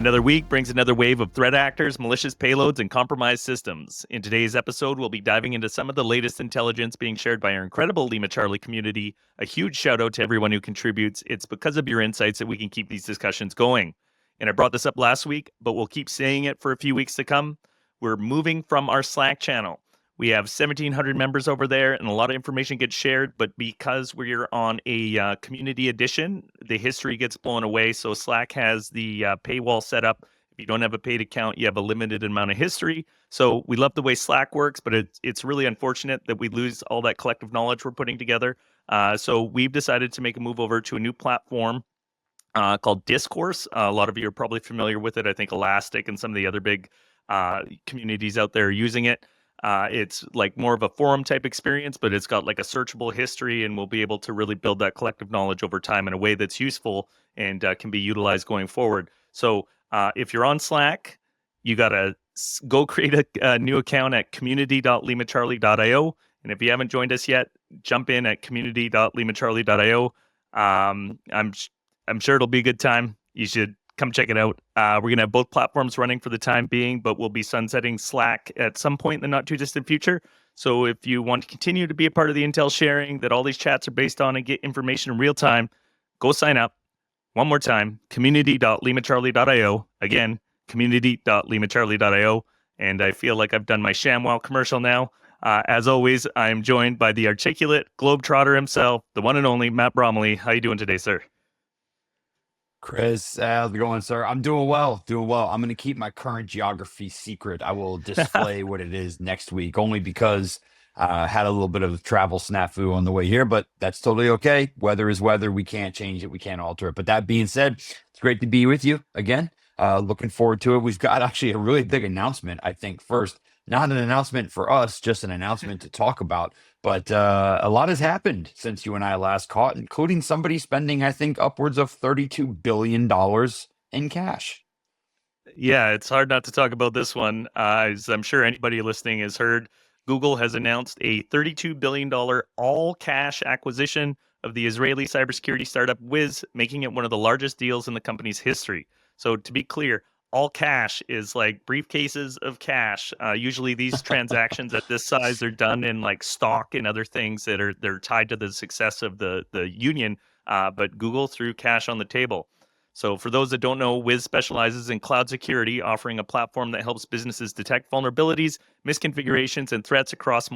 Another week brings another wave of threat actors, malicious payloads, and compromised systems. In today's episode, we'll be diving into some of the latest intelligence being shared by our incredible LimaCharlie community. A huge shout out to everyone who contributes. It's because of your insights that we can keep these discussions going. And I brought this up last week, but we'll keep saying it for a few weeks to come. We're moving from our Slack channel. We have 1,700 members over there, and a lot of information gets shared, but because we're on a community edition, the history gets blown away. So Slack has the paywall set up. If you don't have a paid account, you have a limited amount of history. So we love the way Slack works, but it's really unfortunate that we lose all that collective knowledge we're putting together. So we've decided to make a move over to a new platform called Discourse. A lot of you are probably familiar with it. I think Elastic and some of the other big communities out there are using it. It's like more of a forum type experience, but it's got like a searchable history, and we'll be able to really build that collective knowledge over time in a way that's useful and can be utilized going forward. So if you're on Slack, you got to go create a new account at community.limacharlie.io. And if you haven't joined us yet, jump in at community.limacharlie.io. I'm sure it'll be a good time. You should come check it out. We're going to have both platforms running for the time being, but we'll be sunsetting Slack at some point in the not too distant future. So if you want to continue to be a part of the intel sharing that all these chats are based on and get information in real time, go sign up. One more time, community.limacharlie.io. Again, community.limacharlie.io. And I feel like I've done my ShamWow commercial now. As always, I'm joined by the articulate globetrotter himself, the one and only Matt Bromley. How you doing today, sir? Chris, how's it going, sir? I'm doing well, I'm going to keep my current geography secret. I will display what it is next week, only because I had a little bit of travel snafu on the way here, but that's totally okay. Weather is weather. We can't change it. We can't alter it. But that being said, it's great to be with you again. Looking forward to it. We've got actually a really big announcement, I think, first. Not an announcement for us, just an announcement to talk about. But a lot has happened since you and I last caught, including somebody spending, I think, upwards of $32 billion in cash. Yeah, it's hard not to talk about this one. As I'm sure anybody listening has heard, Google has announced a $32 billion all-cash acquisition of the Israeli cybersecurity startup Wiz, making it one of the largest deals in the company's history. So to be clear, all cash is like briefcases of cash. Usually these transactions at this size are done in like stock and other things that they're tied to the success of the union. But Google threw cash on the table. So for those that don't know, Wiz specializes in cloud security, offering a platform that helps businesses detect vulnerabilities, misconfigurations, and threats across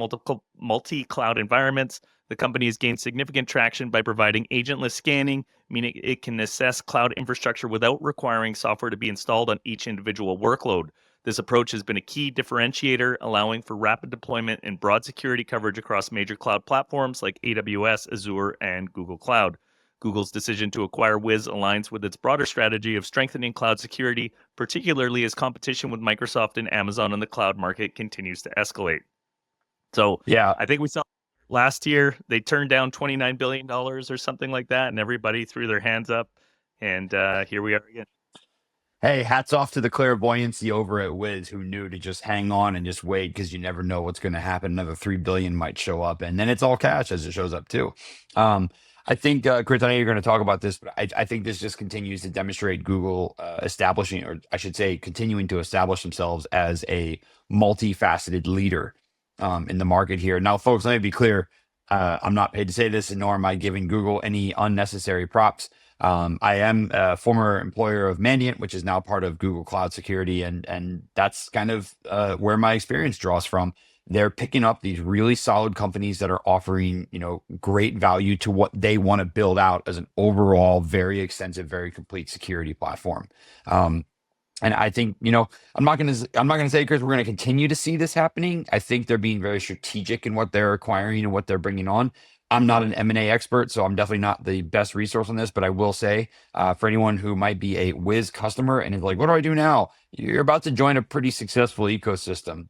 multi-cloud environments. The company has gained significant traction by providing agentless scanning, meaning it can assess cloud infrastructure without requiring software to be installed on each individual workload. This approach has been a key differentiator, allowing for rapid deployment and broad security coverage across major cloud platforms like AWS, Azure, and Google Cloud. Google's decision to acquire Wiz aligns with its broader strategy of strengthening cloud security, particularly as competition with Microsoft and Amazon in the cloud market continues to escalate. So Yeah, I think we saw last year they turned down $29 billion or something like that, and everybody threw their hands up. And here we are again. Hey, hats off to the clairvoyancy over at Wiz, who knew to just hang on and just wait, because you never know what's going to happen. Another 3 billion might show up, and then it's all cash as it shows up too. I think, Chris, I know you're going to talk about this, but I think this just continues to demonstrate Google establishing, or I should say, continuing to establish themselves as a multifaceted leader in the market here. Now, folks, let me be clear. I'm not paid to say this, and nor am I giving Google any unnecessary props. I am a former employer of Mandiant, which is now part of Google Cloud Security, and that's kind of where my experience draws from. They're picking up these really solid companies that are offering, great value to what they want to build out as an overall very extensive, very complete security platform. And I think, I'm not going to say, Chris, we're going to continue to see this happening. I think they're being very strategic in what they're acquiring and what they're bringing on. I'm not an M&A expert, so I'm definitely not the best resource on this, but I will say for anyone who might be a Wiz customer and is like, what do I do now? You're about to join a pretty successful ecosystem.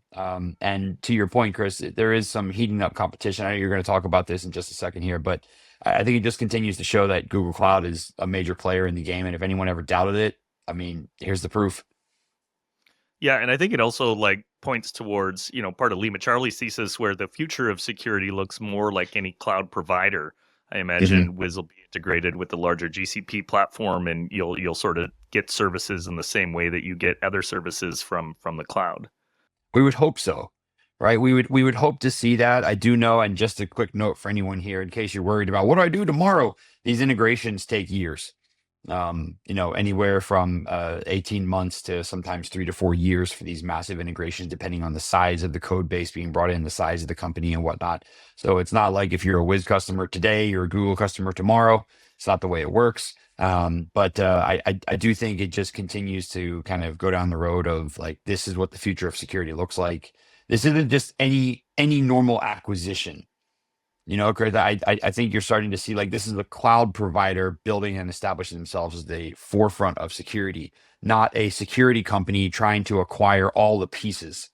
And to your point, Chris, there is some heating up competition. I know you're going to talk about this in just a second here, but I think it just continues to show that Google Cloud is a major player in the game. And if anyone ever doubted it, I mean, here's the proof. Yeah, and I think it also points towards, part of LimaCharlie's thesis where the future of security looks more like any cloud provider. I imagine Wiz will be integrated with the larger GCP platform, and you'll sort of get services in the same way that you get other services from the cloud. We would hope so, right? We would hope to see that. I do know, and just a quick note for anyone here, in case you're worried about what do I do tomorrow, these integrations take years. Anywhere from 18 months to sometimes 3 to 4 years for these massive integrations, depending on the size of the code base being brought in, the size of the company and whatnot. So it's not like if you're a Wiz customer today, you're a Google customer tomorrow. It's not the way it works. But I do think it just continues to kind of go down the road of like, this is what the future of security looks like. This isn't just any normal acquisition. Chris, I think you're starting to see like this is a cloud provider building and establishing themselves as the forefront of security, not a security company trying to acquire all the pieces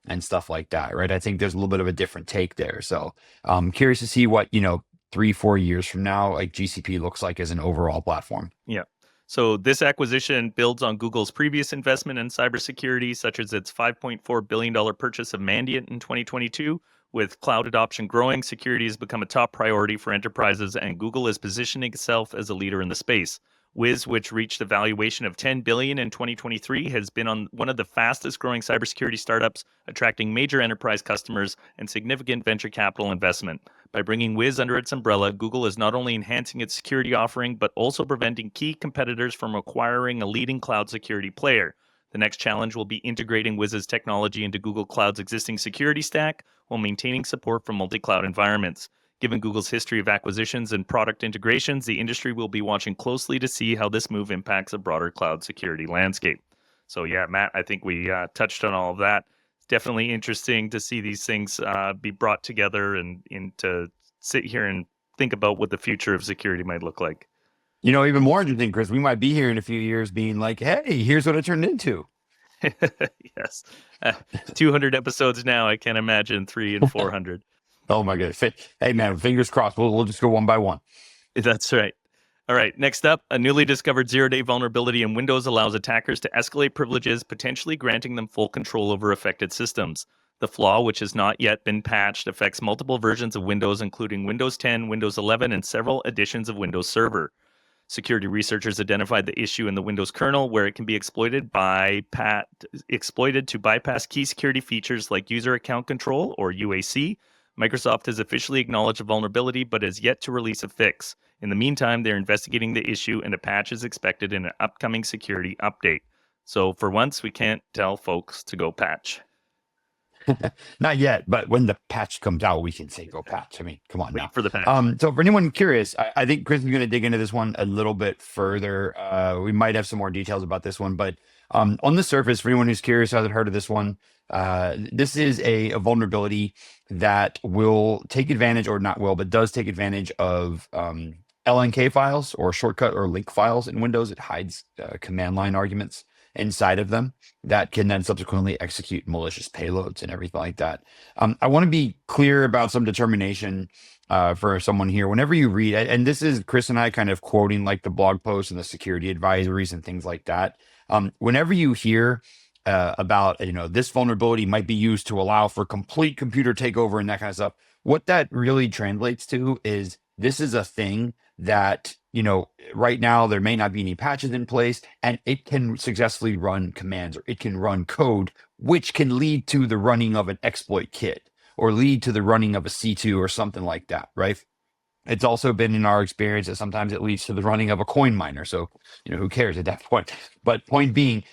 and stuff like that, right? I think there's a little bit of a different take there. So I'm curious to see what, 3-4 years from now, like GCP looks like as an overall platform. Yeah. So this acquisition builds on Google's previous investment in cybersecurity, such as its $5.4 billion purchase of Mandiant in 2022. With cloud adoption growing, security has become a top priority for enterprises, and Google is positioning itself as a leader in the space. Wiz, which reached a valuation of $10 billion in 2023, has been on one of the fastest growing cybersecurity startups, attracting major enterprise customers and significant venture capital investment. By bringing Wiz under its umbrella, Google is not only enhancing its security offering, but also preventing key competitors from acquiring a leading cloud security player. The next challenge will be integrating Wiz's technology into Google Cloud's existing security stack while maintaining support for multi-cloud environments. Given Google's history of acquisitions and product integrations, the industry will be watching closely to see how this move impacts a broader cloud security landscape. So yeah, Matt, I think we touched on all of that. Definitely interesting to see these things be brought together and to sit here and think about what the future of security might look like. Even more interesting, Chris, we might be here in a few years being like, hey, here's what it turned into. Yes. 200 episodes now. I can't imagine 300 and 400. Oh my goodness. Hey man, fingers crossed. We'll just go one by one. That's right. All right. Next up, a newly discovered zero-day vulnerability in Windows allows attackers to escalate privileges, potentially granting them full control over affected systems. The flaw, which has not yet been patched, affects multiple versions of Windows, including Windows 10, Windows 11, and several editions of Windows Server. Security researchers identified the issue in the Windows kernel, where it can be exploited to bypass key security features like user account control, or UAC. Microsoft has officially acknowledged the vulnerability, but has yet to release a fix. In the meantime, they're investigating the issue, and a patch is expected in an upcoming security update. So for once, we can't tell folks to go patch. Not yet, but when the patch comes out, we can say go patch. I mean, come on. Wait for the patch. So for anyone curious, I think Chris is going to dig into this one a little bit further. We might have some more details about this one, but on the surface, for anyone who's curious, hasn't heard of this one, this is a vulnerability that will take advantage, or not will, but does take advantage of LNK files or shortcut or link files in Windows. It hides command line arguments inside of them that can then subsequently execute malicious payloads and everything like that. I want to be clear about some determination for someone here. Whenever you read, and this is Chris and I kind of quoting like the blog posts and the security advisories and things like that. Whenever you hear about, this vulnerability might be used to allow for complete computer takeover and that kind of stuff, what that really translates to is this is a thing that, right now there may not be any patches in place, and it can successfully run commands, or it can run code, which can lead to the running of an exploit kit or lead to the running of a C2 or something like that, right? It's also been in our experience that sometimes it leads to the running of a coin miner. So, who cares at that point? But point being,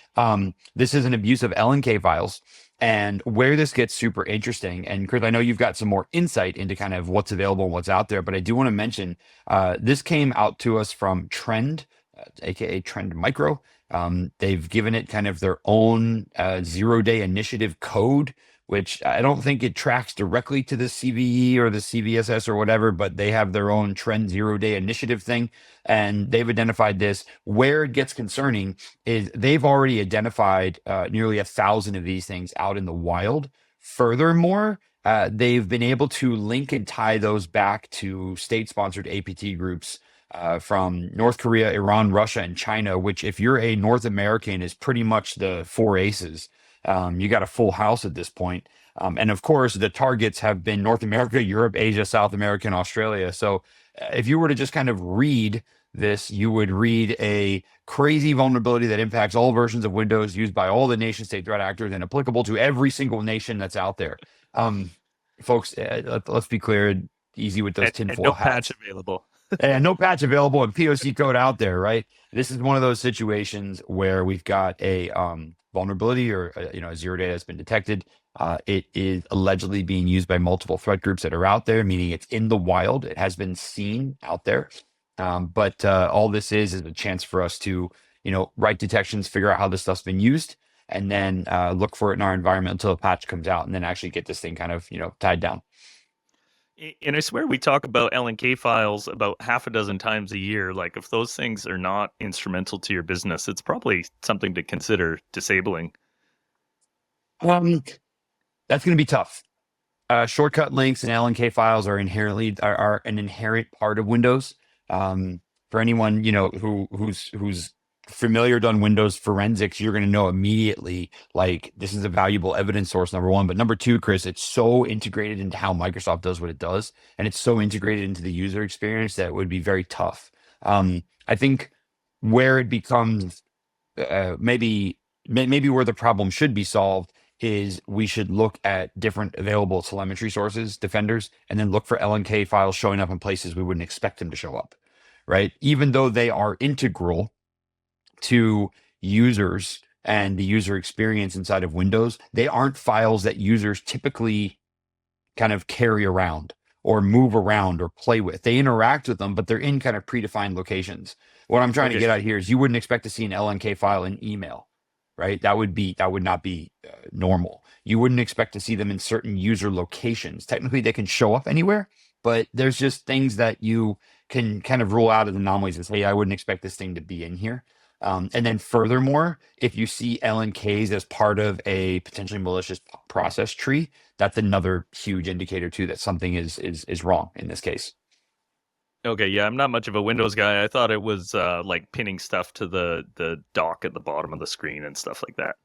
this is an abuse of LNK files. And where this gets super interesting, and Chris, I know you've got some more insight into kind of what's available and what's out there, but I do want to mention this came out to us from Trend, aka Trend Micro. They've given it kind of their own zero-day initiative code, which I don't think it tracks directly to the CVE or the CVSS or whatever, but they have their own Trend zero-day initiative thing, and they've identified this. Where it gets concerning is they've already identified nearly 1,000 of these things out in the wild. Furthermore, they've been able to link and tie those back to state-sponsored APT groups from North Korea, Iran, Russia, and China, which if you're a North American is pretty much the four aces. You got a full house at this point. And of course, the targets have been North America, Europe, Asia, South America, and Australia. So if you were to just kind of read this, you would read a crazy vulnerability that impacts all versions of Windows used by all the nation state threat actors and applicable to every single nation that's out there. Folks, let's be clear, easy with those tinfoil no hats. patch available. And no patch available and POC code out there, right? This is one of those situations where we've got a vulnerability or a zero day that's been detected. It is allegedly being used by multiple threat groups that are out there, meaning it's in the wild. It has been seen out there. But all this is a chance for us to, write detections, figure out how this stuff's been used, and then look for it in our environment until a patch comes out, and then actually get this thing kind of, tied down. And I swear we talk about LNK files about half a dozen times a year. Like, if those things are not instrumental to your business, it's probably something to consider disabling. That's going to be tough. Shortcut links and LNK files are inherently are an inherent part of Windows. For anyone who's familiar, done Windows forensics, you're going to know immediately, like, this is a valuable evidence source, number one. But number two, Chris, it's so integrated into how Microsoft does what it does, and it's so integrated into the user experience that it would be very tough. I think where it becomes maybe where the problem should be solved is we should look at different available telemetry sources, defenders, and then look for LNK files showing up in places we wouldn't expect them to show up, right? Even though they are integral to users and the user experience inside of Windows, they aren't files that users typically kind of carry around or move around or play with. They interact with them, but they're in kind of predefined locations. What I'm trying to get at here is you wouldn't expect to see an LNK file in email, right? That would not be normal. You wouldn't expect to see them in certain user locations. Technically, they can show up anywhere, but there's just things that you can kind of rule out as anomalies and say, hey, I wouldn't expect this thing to be in here. And then furthermore, if you see LNKs as part of a potentially malicious process tree, that's another huge indicator too that something is wrong in this case. Okay, yeah, I'm not much of a Windows guy. I thought it was like pinning stuff to the dock at the bottom of the screen and stuff like that.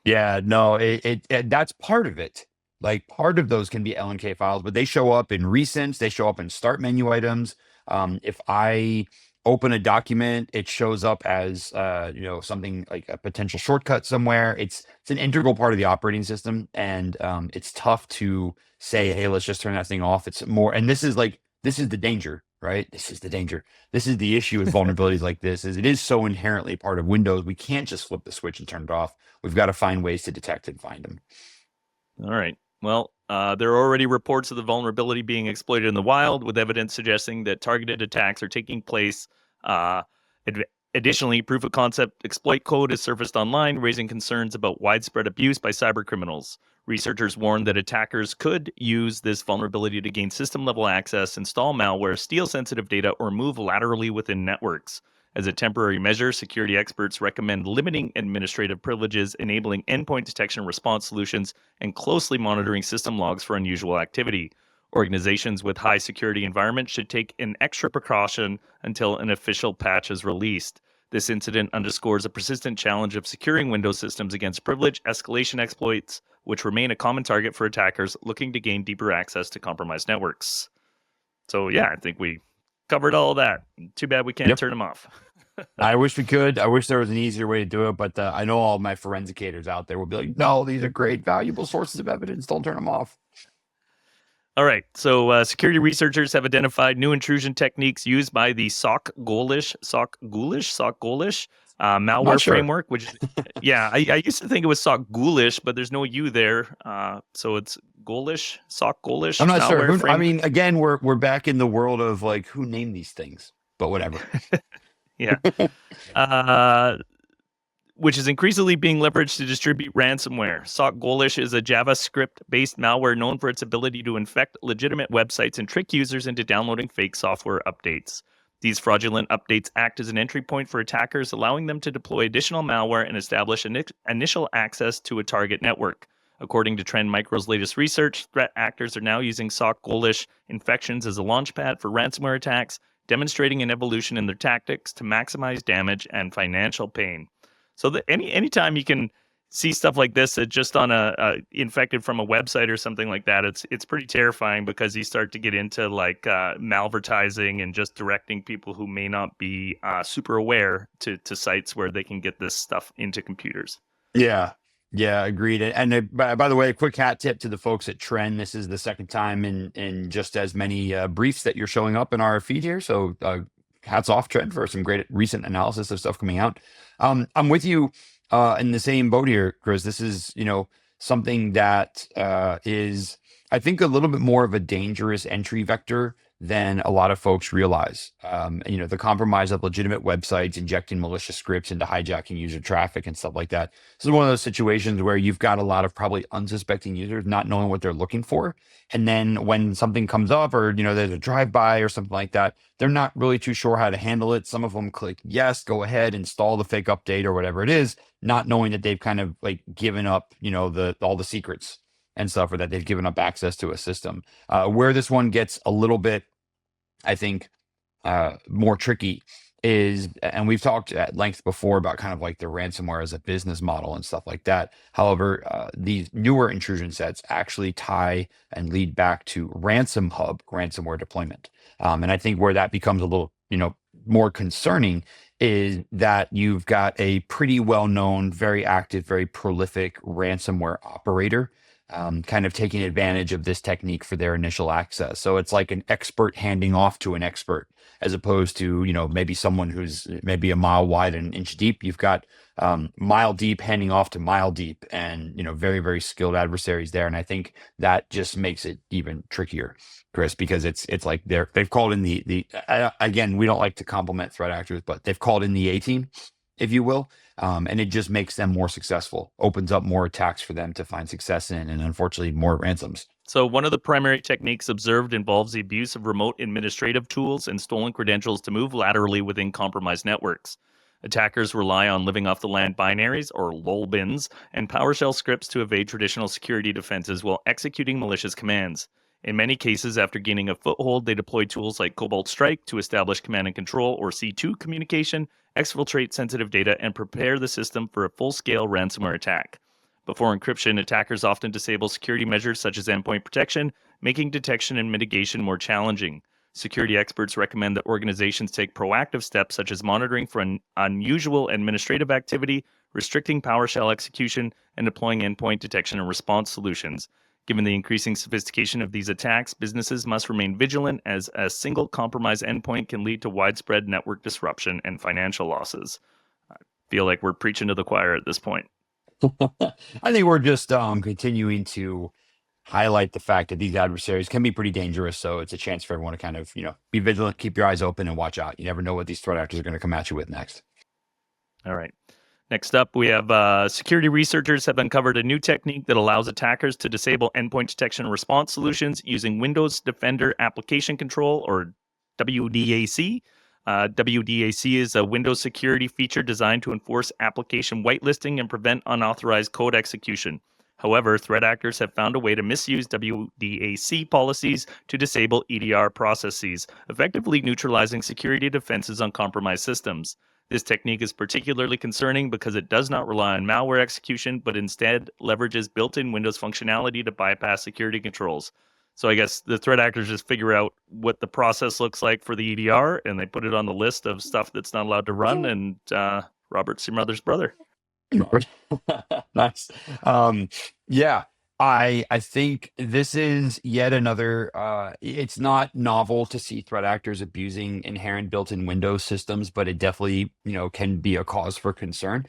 Yeah, no, it that's part of it. Like, part of those can be LNK files, but they show up in recents, they show up in start menu items. If I open a document, it shows up as something like a potential shortcut somewhere. It's an integral part of the operating system, and it's tough to say, hey, let's just turn that thing off. It's more, and this is the danger, right? This is the danger. This is the issue with vulnerabilities like this, is it is so inherently part of Windows. We can't just flip the switch and turn it off. We've got to find ways to detect and find them. All right. Well, there are already reports of the vulnerability being exploited in the wild, with evidence suggesting that targeted attacks are taking place. Additionally, proof of concept exploit code has surfaced online, raising concerns about widespread abuse by cybercriminals. Researchers warn that attackers could use this vulnerability to gain system-level access, install malware, steal sensitive data, or move laterally within networks. As a temporary measure, security experts recommend limiting administrative privileges, enabling endpoint detection response solutions, and closely monitoring system logs for unusual activity. Organizations with high security environments should take an extra precaution until an official patch is released. This incident underscores a persistent challenge of securing Windows systems against privilege escalation exploits, which remain a common target for attackers looking to gain deeper access to compromised networks. So yeah, I think we covered all of that. Too bad we can't turn them off. I wish we could. I wish there was an easier way to do it, but I know all my forensicators out there will be like, no, these are great, valuable sources of evidence. Don't turn them off. All right. So security researchers have identified new intrusion techniques used by the SocGholish malware framework, which, yeah, I used to think it was SocGholish, but there's no U there. So it's Gholish, SocGholish. I'm not sure. I mean, again, we're back in the world of like, who named these things, but whatever. Yeah. Which is increasingly being leveraged to distribute ransomware. SocGholish is a JavaScript-based malware known for its ability to infect legitimate websites and trick users into downloading fake software updates. These fraudulent updates act as an entry point for attackers, allowing them to deploy additional malware and establish initial access to a target network. According to Trend Micro's latest research, threat actors are now using SocGholish infections as a launchpad for ransomware attacks, demonstrating an evolution in their tactics to maximize damage and financial pain. So anytime you can see stuff like this that just on a infected from a website or something like that, it's pretty terrifying, because you start to get into like malvertising and just directing people who may not be super aware to sites where they can get this stuff into computers. Yeah. Yeah, agreed. And by the way, a quick hat tip to the folks at Trend. This is the second time in just as many briefs that you're showing up in our feed here. So hats off, Trend, for some great recent analysis of stuff coming out. I'm with you in the same boat here, Chris. This is, something that is, I think, a little bit more of a dangerous entry vector than a lot of folks realize. The compromise of legitimate websites, injecting malicious scripts into hijacking user traffic and stuff like that. This is one of those situations where you've got a lot of probably unsuspecting users not knowing what they're looking for. And then when something comes up, or, there's a drive-by or something like that, they're not really too sure how to handle it. Some of them click yes, go ahead, install the fake update or whatever it is, not knowing that they've kind of like given up, all the secrets and stuff, or that they've given up access to a system. Where this one gets a little bit, I think, more tricky is, and we've talked at length before about kind of like the ransomware as a business model and stuff like that. However, these newer intrusion sets actually tie and lead back to Ransom Hub ransomware deployment. And I think where that becomes a little, more concerning is that you've got a pretty well-known, very active, very prolific ransomware operator kind of taking advantage of this technique for their initial access. So it's like an expert handing off to an expert, as opposed to, maybe someone who's maybe a mile wide and an inch deep. You've got mile deep handing off to mile deep, and, very, very skilled adversaries there. And I think that just makes it even trickier, Chris, because it's like they've called in the again, we don't like to compliment threat actors, but they've called in the A team, if you will. And it just makes them more successful, opens up more attacks for them to find success in, and unfortunately more ransoms. So one of the primary techniques observed involves the abuse of remote administrative tools and stolen credentials to move laterally within compromised networks. Attackers rely on living off the land binaries, or LOL bins, and PowerShell scripts to evade traditional security defenses while executing malicious commands. In many cases, after gaining a foothold, they deploy tools like Cobalt Strike to establish command and control, or C2 communication, exfiltrate sensitive data, and prepare the system for a full-scale ransomware attack. Before encryption, attackers often disable security measures such as endpoint protection, making detection and mitigation more challenging. Security experts recommend that organizations take proactive steps such as monitoring for unusual administrative activity, restricting PowerShell execution, and deploying endpoint detection and response solutions. Given the increasing sophistication of these attacks, businesses must remain vigilant, as a single compromised endpoint can lead to widespread network disruption and financial losses. I feel like we're preaching to the choir at this point. I think we're just continuing to highlight the fact that these adversaries can be pretty dangerous. So it's a chance for everyone to kind of, be vigilant, keep your eyes open, and watch out. You never know what these threat actors are going to come at you with next. All right. Next up, we have security researchers have uncovered a new technique that allows attackers to disable endpoint detection and response solutions using Windows Defender Application Control, or WDAC. WDAC is a Windows security feature designed to enforce application whitelisting and prevent unauthorized code execution. However, threat actors have found a way to misuse WDAC policies to disable EDR processes, effectively neutralizing security defenses on compromised systems. This technique is particularly concerning because it does not rely on malware execution, but instead leverages built-in Windows functionality to bypass security controls. So I guess the threat actors just figure out what the process looks like for the EDR, and they put it on the list of stuff that's not allowed to run, and Robert's your mother's brother. Nice. Yeah, I think this is yet another, it's not novel to see threat actors abusing inherent built-in Windows systems, but it definitely, can be a cause for concern.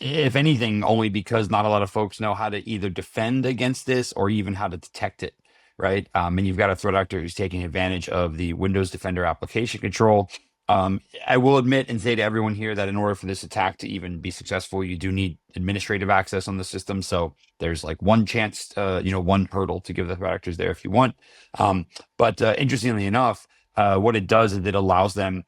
If anything, only because not a lot of folks know how to either defend against this or even how to detect it, right? And you've got a threat actor who's taking advantage of the Windows Defender Application Control. I will admit and say to everyone here that in order for this attack to even be successful, you do need administrative access on the system. So there's like one chance, one hurdle to give the threat actors there if you want. But interestingly enough, what it does is it allows them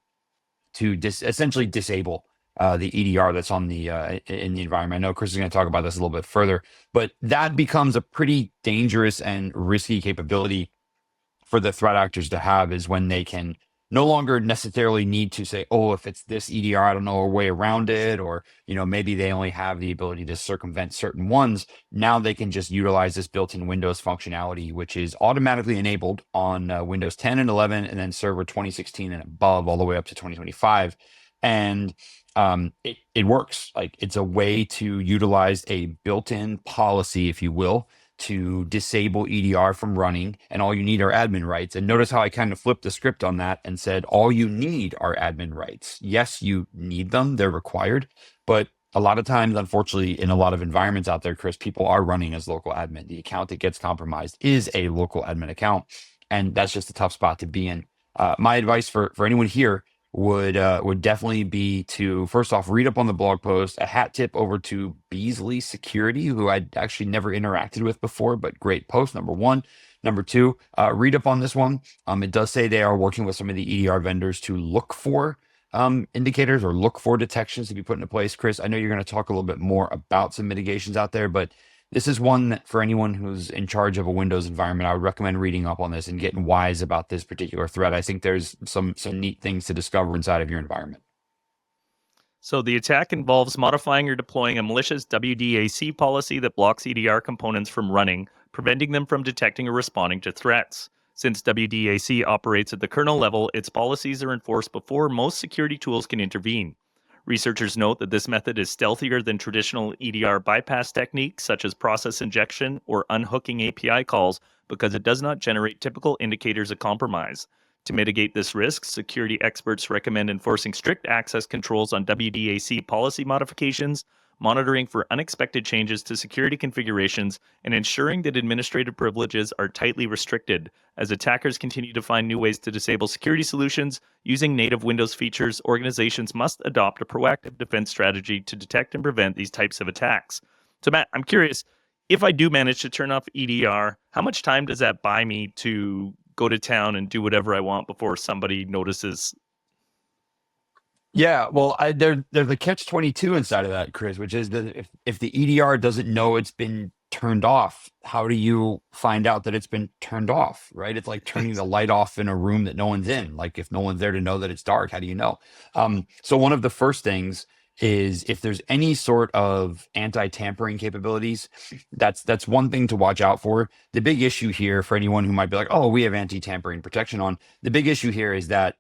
to essentially disable the EDR that's on the in the environment. I know Chris is going to talk about this a little bit further, but that becomes a pretty dangerous and risky capability for the threat actors to have, is when they can no longer necessarily need to say, oh, if it's this EDR, I don't know a way around it, or maybe they only have the ability to circumvent certain ones. Now they can just utilize this built-in Windows functionality, which is automatically enabled on Windows 10 and 11, and then Server 2016 and above, all the way up to 2025. And it works. Like, it's a way to utilize a built-in policy, if you will, to disable EDR from running, and all you need are admin rights. And notice how I kind of flipped the script on that and said, all you need are admin rights. Yes, you need them, they're required, but a lot of times, unfortunately, in a lot of environments out there, Chris, people are running as local admin. The account that gets compromised is a local admin account, and that's just a tough spot to be in. My advice for anyone here would definitely be to, first off, read up on the blog post. A hat tip over to Beasley Security, who I'd actually never interacted with before, but great post, number one. Number two, read up on this one. It does say they are working with some of the EDR vendors to look for indicators or look for detections to be put into place. Chris, I know you're going to talk a little bit more about some mitigations out there, but this is one that for anyone who's in charge of a Windows environment, I would recommend reading up on this and getting wise about this particular threat. I think there's some neat things to discover inside of your environment. So the attack involves modifying or deploying a malicious WDAC policy that blocks EDR components from running, preventing them from detecting or responding to threats. Since WDAC operates at the kernel level, its policies are enforced before most security tools can intervene. Researchers note that this method is stealthier than traditional EDR bypass techniques such as process injection or unhooking API calls because it does not generate typical indicators of compromise. To mitigate this risk, security experts recommend enforcing strict access controls on WDAC policy modifications, monitoring for unexpected changes to security configurations, and ensuring that administrative privileges are tightly restricted. As attackers continue to find new ways to disable security solutions using native Windows features, organizations must adopt a proactive defense strategy to detect and prevent these types of attacks. So, Matt, I'm curious, if I do manage to turn off EDR, how much time does that buy me to go to town and do whatever I want before somebody notices? Yeah, well, there's a catch-22 inside of that, Chris, which is that if the EDR doesn't know it's been turned off, how do you find out that it's been turned off, right? It's like turning the light off in a room that no one's in. Like, if no one's there to know that it's dark, how do you know? So one of the first things is, if there's any sort of anti-tampering capabilities, that's one thing to watch out for. The big issue here, for anyone who might be like, oh, we have anti-tampering protection on, the big issue here is that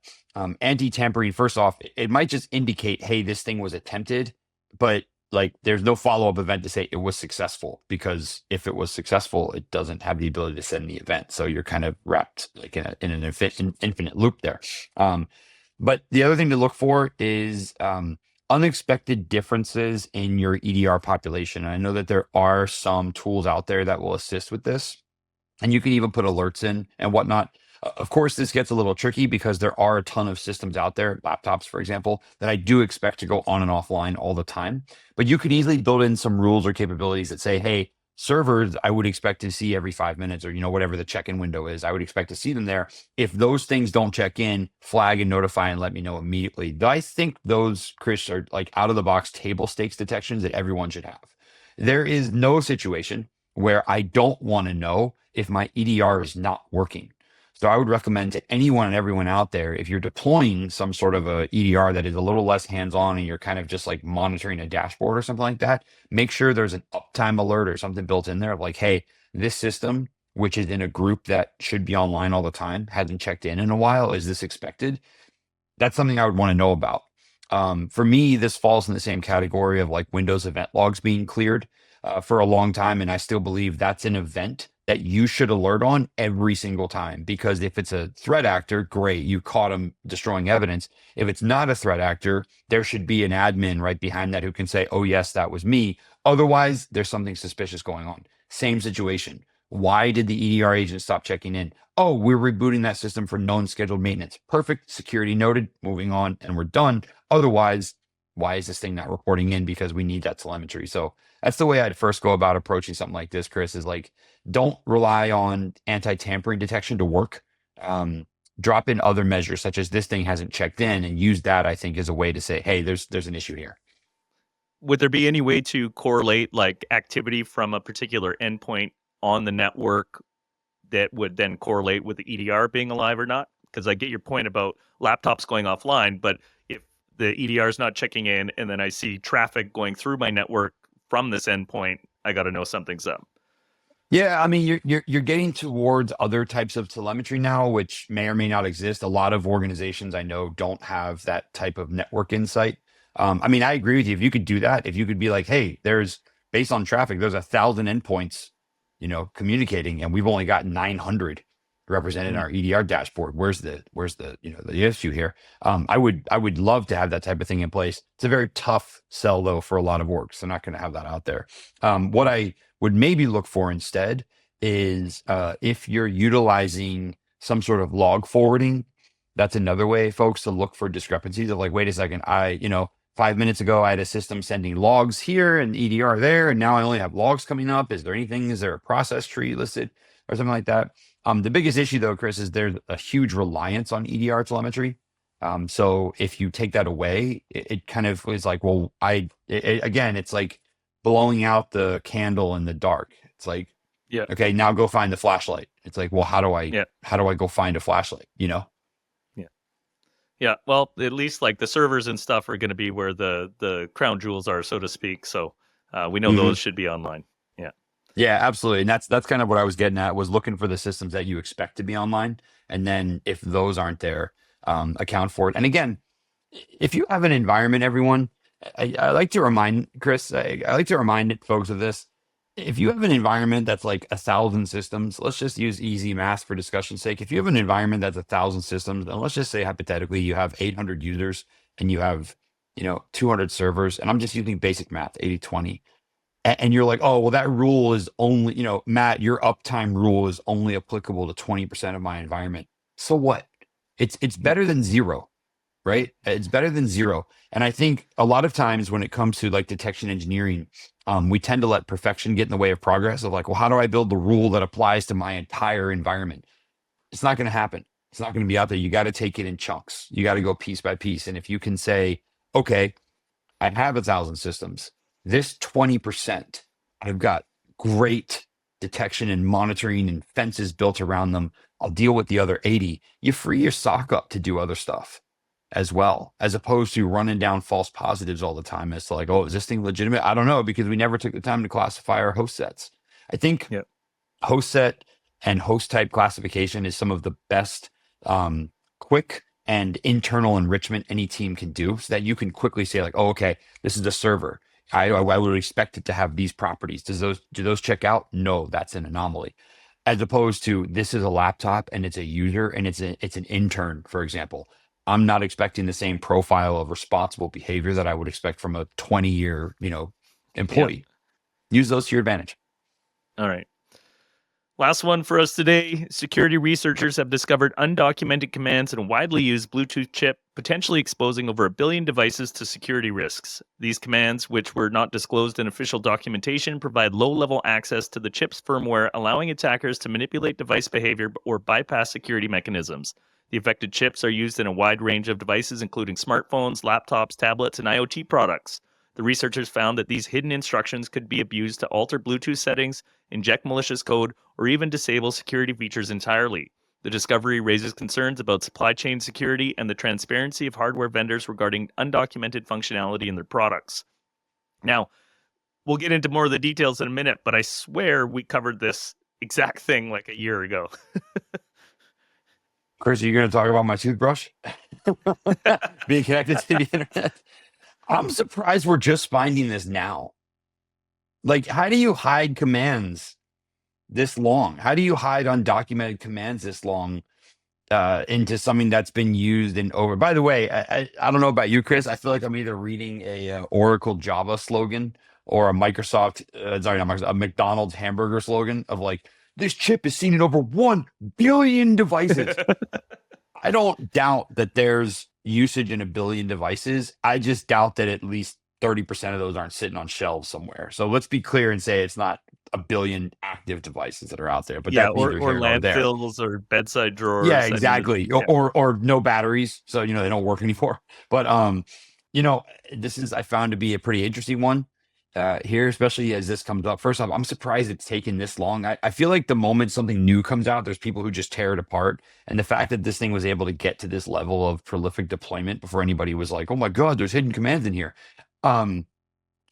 anti-tampering, first off, it might just indicate, hey, this thing was attempted, but like, there's no follow-up event to say it was successful, because if it was successful, it doesn't have the ability to send the event. So you're kind of wrapped like in an infinite loop there. But the other thing to look for is unexpected differences in your EDR population. And I know that there are some tools out there that will assist with this, and you can even put alerts in and whatnot. Of course, this gets a little tricky because there are a ton of systems out there, laptops, for example, that I do expect to go on and offline all the time. But you could easily build in some rules or capabilities that say, hey, servers, I would expect to see every 5 minutes, or whatever the check-in window is, I would expect to see them there. If those things don't check in, flag and notify and let me know immediately. I think those, Chris, are like out-of-the-box table stakes detections that everyone should have. There is no situation where I don't want to know if my EDR is not working. So I would recommend to anyone and everyone out there, if you're deploying some sort of a EDR that is a little less hands-on and you're kind of just like monitoring a dashboard or something like that, make sure there's an uptime alert or something built in there of like, hey, this system, which is in a group that should be online all the time, hasn't checked in a while. Is this expected? That's something I would want to know about. For me, this falls in the same category of like Windows event logs being cleared for a long time. And I still believe that's an event that you should alert on every single time, because if it's a threat actor, great, you caught them destroying evidence. If it's not a threat actor, there should be an admin right behind that who can say, oh yes, that was me. Otherwise, there's something suspicious going on. Same situation. Why did the EDR agent stop checking in? Oh, we're rebooting that system for known scheduled maintenance. Perfect. Security noted. Moving on, and we're done. Otherwise, why is this thing not reporting in? Because we need that telemetry. So that's the way I'd first go about approaching something like this, Chris, is like, don't rely on anti-tampering detection to work. Drop in other measures, such as this thing hasn't checked in, and use that, I think, as a way to say, hey, there's an issue here. Would there be any way to correlate like activity from a particular endpoint on the network that would then correlate with the EDR being alive or not? because I get your point about laptops going offline, but if the EDR is not checking in and then I see traffic going through my network from this endpoint, I got to know something's up. Yeah, I mean, you're getting towards other types of telemetry now, which may or may not exist. A lot of organizations I know don't have that type of network insight. I mean, I agree with you. If you could do that, if you could be like, hey, based on traffic, there's 1,000 endpoints, communicating, and we've only got 900 represented in our EDR dashboard. Where's the the issue here? I would love to have that type of thing in place. It's a very tough sell though for a lot of orgs. They're not going to have that out there. What I would maybe look for instead is if you're utilizing some sort of log forwarding, that's another way, folks, to look for discrepancies of like, wait a second, 5 minutes ago, I had a system sending logs here and EDR there, and now I only have logs coming up. Is there a process tree listed or something like that? The biggest issue though, Chris, is there's a huge reliance on EDR telemetry. So if you take that away, it kind of is like, well, again, it's like blowing out the candle in the dark. It's like, yeah, okay, now go find the flashlight. It's like, well, how do I go find a flashlight? Yeah, well, at least like the servers and stuff are going to be where the crown jewels are, so to speak. So we know those should be online. Yeah. Yeah, absolutely. And that's kind of what I was getting at, was looking for the systems that you expect to be online. And then if those aren't there, account for it. And again, if you have an environment, everyone, I like to remind Chris, I like to remind folks of this. If you have an environment that's like 1,000 systems, let's just use easy math for discussion's sake. If you have an environment that's 1,000 systems, and let's just say hypothetically you have 800 users and you have 200 servers, and I'm just using basic math, 80-20, and you're like, oh well, that rule is only, Matt, your uptime rule is only applicable to 20% of my environment. So what? It's better than zero, right? It's better than zero. And I think a lot of times when it comes to like detection engineering, we tend to let perfection get in the way of progress of like, well, how do I build the rule that applies to my entire environment? It's not going to happen. It's not going to be out there. You got to take it in chunks. You got to go piece by piece. And if you can say, okay, I have 1,000 systems, this 20%, I've got great detection and monitoring and fences built around them. I'll deal with the other 80. You free your SOC up to do other stuff as well, as opposed to running down false positives all the time as to like, oh, is this thing legitimate? I don't know, because we never took the time to classify our host sets. I think host set and host type classification is some of the best quick and internal enrichment any team can do, so that you can quickly say like, oh, okay, this is the server. I would expect it to have these properties. Do those check out? No, that's an anomaly. As opposed to, this is a laptop and it's a user and it's an intern, for example. I'm not expecting the same profile of responsible behavior that I would expect from a 20-year, employee. Use those to your advantage. All right. Last one for us today. Security researchers have discovered undocumented commands in a widely used Bluetooth chip, potentially exposing over 1 billion devices to security risks. These commands, which were not disclosed in official documentation, provide low-level access to the chip's firmware, allowing attackers to manipulate device behavior or bypass security mechanisms. The affected chips are used in a wide range of devices, including smartphones, laptops, tablets, and IoT products. The researchers found that these hidden instructions could be abused to alter Bluetooth settings, inject malicious code, or even disable security features entirely. The discovery raises concerns about supply chain security and the transparency of hardware vendors regarding undocumented functionality in their products. Now, we'll get into more of the details in a minute, but I swear we covered this exact thing like a year ago. Chris, are you going to talk about my toothbrush being connected to the internet? I'm surprised we're just finding this now. Like, how do you hide commands this long? How do you hide undocumented commands this long into something that's been used in over? By the way, I don't know about you, Chris. I feel like I'm either reading a Oracle Java slogan or a a McDonald's hamburger slogan of like, this chip is seen in over 1 billion devices. I don't doubt that there's usage in 1 billion devices. I just doubt that at least 30% of those aren't sitting on shelves somewhere. So let's be clear and say it's not 1 billion active devices that are out there. But or landfills or bedside drawers. Yeah, exactly. Or no batteries, so they don't work anymore. But this is, I found to be a pretty interesting one. here, especially as this comes up. First off, I'm surprised it's taken this long. I feel like the moment something new comes out, there's people who just tear it apart. And the fact that this thing was able to get to this level of prolific deployment before anybody was like, oh my God, there's hidden commands in here. Um,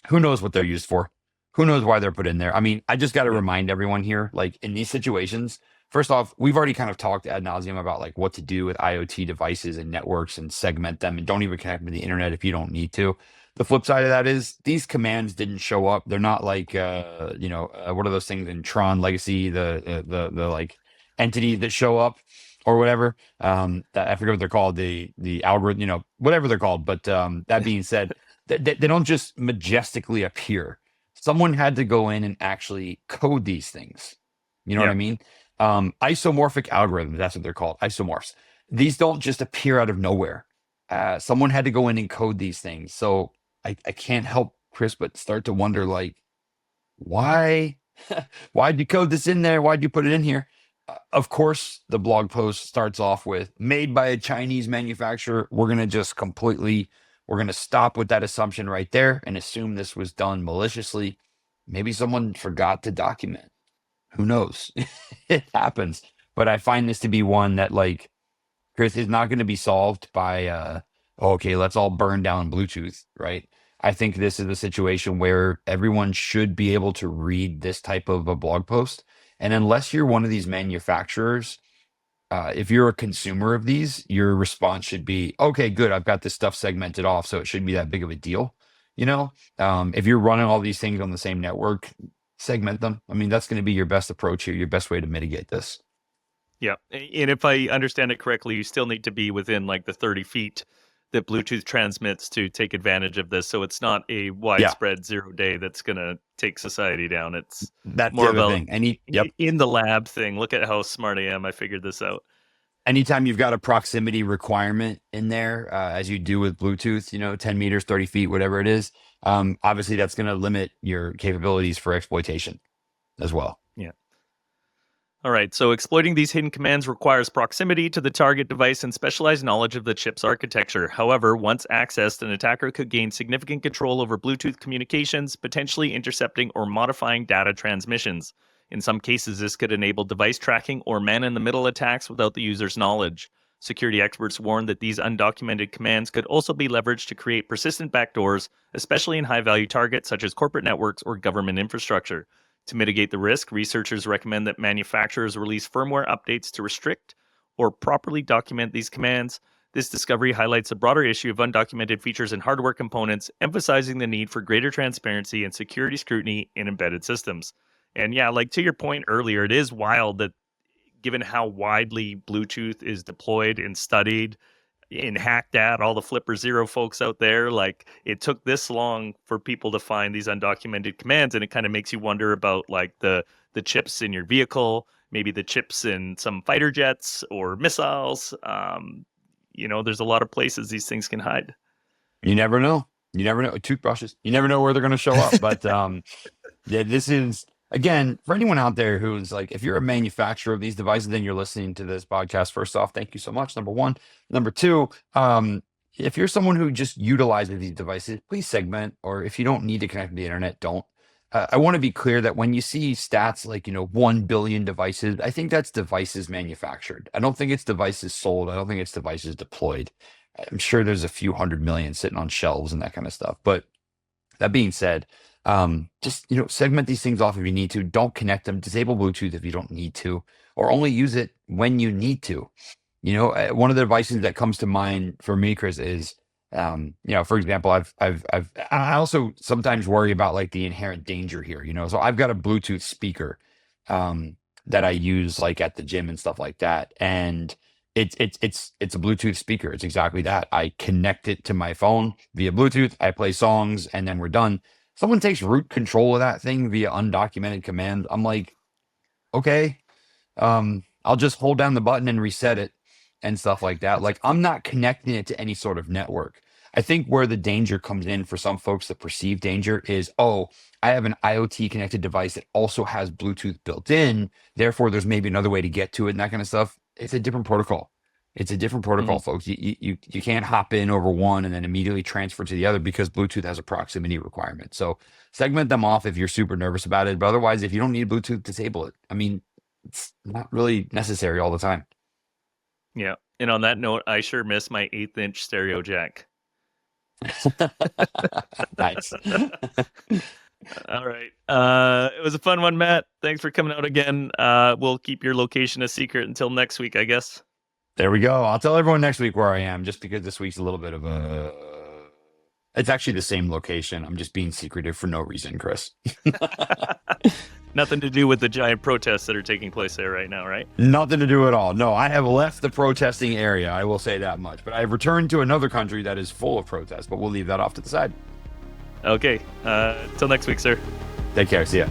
who knows what they're used for? Who knows why they're put in there? I mean, I just got to remind everyone here, like in these situations, first off, we've already kind of talked ad nauseum about like what to do with IoT devices and networks and segment them and don't even connect them to the internet if you don't need to. The flip side of that is these commands didn't show up. They're not like, what are those things in Tron Legacy, the like entities that show up or whatever. That I forget what they're called, the algorithm, whatever they're called. But that being said, they don't just majestically appear. Someone had to go in and actually code these things. You know what I mean? Isomorphic algorithms, that's what they're called, isomorphs. These don't just appear out of nowhere. Someone had to go in and code these things. So I can't help, Chris, but start to wonder, like, why? Why'd you code this in there? Why'd you put it in here? Of course, the blog post starts off with made by a Chinese manufacturer. We're going to stop with that assumption right there and assume this was done maliciously. Maybe someone forgot to document. Who knows? It happens. But I find this to be one that, like, Chris, is not going to be solved by, okay, let's all burn down Bluetooth, right? I think this is a situation where everyone should be able to read this type of a blog post. And unless you're one of these manufacturers, if you're a consumer of these, your response should be, okay, good, I've got this stuff segmented off, so it shouldn't be that big of a deal. If you're running all these things on the same network, segment them. I mean, that's going to be your best approach here, your best way to mitigate this. Yeah. And if I understand it correctly, you still need to be within like the 30 feet that Bluetooth transmits to take advantage of this. So it's not a widespread 0 day that's going to take society down. It's That's more the other about thing. in the lab thing. Look at how smart I am. I figured this out. Anytime you've got a proximity requirement in there, as you do with Bluetooth, 10 meters, 30 feet, whatever it is, obviously that's going to limit your capabilities for exploitation as well. Yeah. All right, so exploiting these hidden commands requires proximity to the target device and specialized knowledge of the chip's architecture. However, once accessed, an attacker could gain significant control over Bluetooth communications, potentially intercepting or modifying data transmissions. In some cases, this could enable device tracking or man-in-the-middle attacks without the user's knowledge. Security experts warn that these undocumented commands could also be leveraged to create persistent backdoors, especially in high-value targets such as corporate networks or government infrastructure. To mitigate the risk, researchers recommend that manufacturers release firmware updates to restrict or properly document these commands. This discovery highlights a broader issue of undocumented features in hardware components, emphasizing the need for greater transparency and security scrutiny in embedded systems. And yeah, like to your point earlier, it is wild that given how widely Bluetooth is deployed and studied and hacked at, all the Flipper Zero folks out there, like it took this long for people to find these undocumented commands. And it kind of makes you wonder about like the chips in your vehicle, maybe the chips in some fighter jets or missiles. There's a lot of places these things can hide. You never know. Toothbrushes. You never know where they're going to show up. But this is, again, for anyone out there who's like, if you're a manufacturer of these devices, then you're listening to this podcast. First off, thank you so much. Number one. Number two, if you're someone who just utilizes these devices, please segment, or if you don't need to connect to the internet, don't. I want to be clear that when you see stats like, 1 billion devices, I think that's devices manufactured. I don't think it's devices sold. I don't think it's devices deployed. I'm sure there's a few 100 million sitting on shelves and that kind of stuff. But that being said, just, segment these things off if you need to. Don't connect them. Disable Bluetooth if you don't need to, or only use it when you need to. One of the devices that comes to mind for me, Chris, is, for example, I also sometimes worry about like the inherent danger here, so I've got a Bluetooth speaker, that I use like at the gym and stuff like that. And it's a Bluetooth speaker. It's exactly that. I connect it to my phone via Bluetooth. I play songs and then we're done. Someone takes root control of that thing via undocumented command. I'm like, okay, I'll just hold down the button and reset it and stuff like that. Like, I'm not connecting it to any sort of network. I think where the danger comes in for some folks, the perceived danger is, oh, I have an IoT connected device that also has Bluetooth built in. Therefore, there's maybe another way to get to it and that kind of stuff. It's a different protocol. It's a different protocol, folks. You can't hop in over one and then immediately transfer to the other because Bluetooth has a proximity requirement. So segment them off if you're super nervous about it. But otherwise, if you don't need Bluetooth, disable it. I mean, it's not really necessary all the time. Yeah. And on that note, I sure miss my 1/8-inch stereo jack. Nice. All right. It was a fun one, Matt. Thanks for coming out again. We'll keep your location a secret until next week, I guess. There we go. I'll tell everyone next week where I am, just because this week's a little bit of a... It's actually the same location. I'm just being secretive for no reason, Chris. Nothing to do with the giant protests that are taking place there right now, right? Nothing to do at all. No, I have left the protesting area. I will say that much. But I have returned to another country that is full of protests, but we'll leave that off to the side. Okay. Till next week, sir. Take care. See ya.